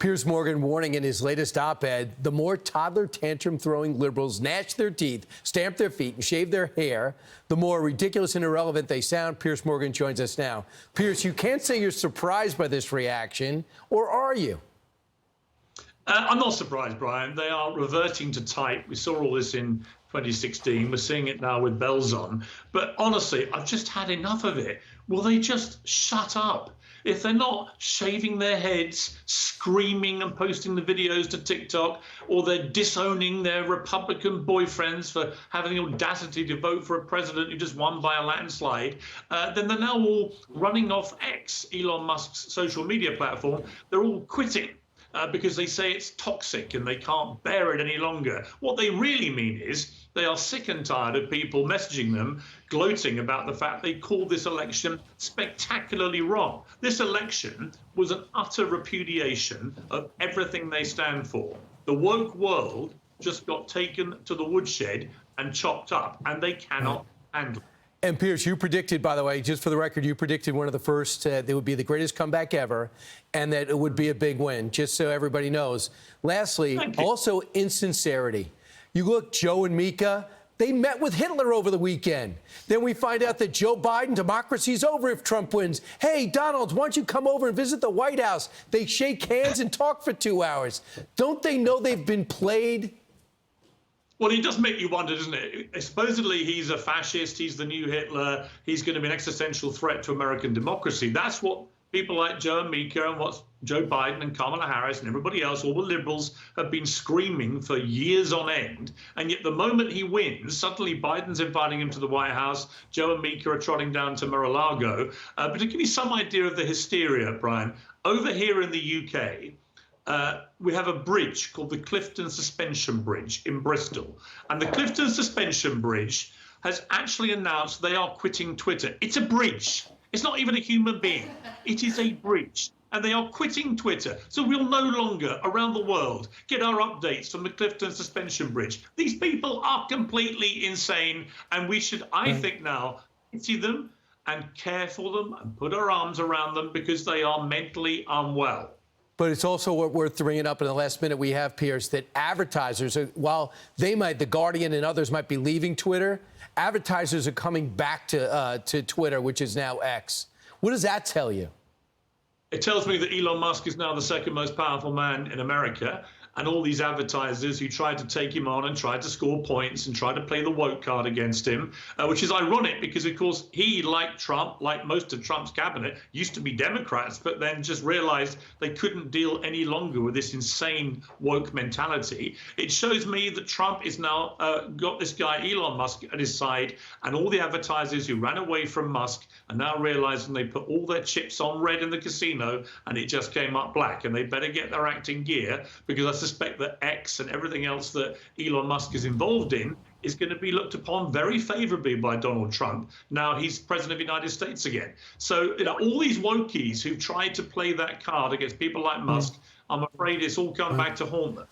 Piers Morgan warning in his latest op-ed, the more toddler tantrum-throwing liberals gnash their teeth, stamp their feet, and shave their hair, the more ridiculous and irrelevant they sound. Piers Morgan joins us now. Piers, you can't say you're surprised by this reaction, or are you? I'm not surprised, Brian. They are reverting to type. We saw all this in 2016. We're seeing it now with bells on. But honestly, I've just had enough of it. Will they just shut up? If they're not shaving their heads, screaming and posting the videos to TikTok, or they're disowning their Republican boyfriends for having the audacity to vote for a president who just won by a landslide, then they're now all running off X, Elon Musk's social media platform. They're all quitting. Because they say it's toxic and they can't bear it any longer. What they really mean is they are sick and tired of people messaging them, gloating about the fact they called this election spectacularly wrong. This election was an utter repudiation of everything they stand for. The woke world just got taken to the woodshed and chopped up, and they cannot handle it. And Piers, you predicted, by the way, just for the record, you predicted one of the first, that would be the greatest comeback ever, and that it would be a big win, just so everybody knows. Lastly, also insincerity. You look, Joe and Mika, they met with Hitler over the weekend. Then we find out that Joe Biden, democracy's over if Trump wins. Hey, Donald, why don't you come over and visit the White House? They shake hands and talk for 2 hours. Don't they know they've been played? Well, it does make you wonder, doesn't it? Supposedly he's a fascist, he's the new Hitler, he's going to be an existential threat to American democracy. That's what people like Joe and Mika and what Joe Biden and Kamala Harris and everybody else, all the liberals, have been screaming for years on end. And yet the moment he wins, suddenly Biden's inviting him to the White House, Joe and Mika are trotting down to Mar-a-Lago. But to give you some idea of the hysteria, Brian, over here in the UK, we have a bridge called the Clifton Suspension Bridge in Bristol. And the Clifton Suspension Bridge has actually announced they are quitting Twitter. It's a bridge. It's not even a human being. It is a bridge. And they are quitting Twitter. So we'll no longer, around the world, get our updates from the Clifton Suspension Bridge. These people are completely insane. And we should, I think now, pity them and care for them and put our arms around them because they are mentally unwell. But it's also worth bringing up in the last minute we have, Piers, that advertisers, while they might, The Guardian and others might be leaving Twitter, advertisers are coming back to Twitter, which is now X. What does that tell you? It tells me that Elon Musk is now the second most powerful man in America. And all these advertisers who tried to take him on and tried to score points and tried to play the woke card against him, which is ironic because, of course, he, like Trump, like most of Trump's cabinet, used to be Democrats, but then just realized they couldn't deal any longer with this insane woke mentality. It shows me that Trump is now got this guy, Elon Musk, at his side, and all the advertisers who ran away from Musk are now realizing they put all their chips on red in the casino and it just came up black, and they better get their act in gear because I suspect that X and everything else that Elon Musk is involved in is going to be looked upon very favorably by Donald Trump. Now he's president of the United States again. So, you know, all these wokies who've tried to play that card against people like Musk, I'm afraid it's all come back to haunt them.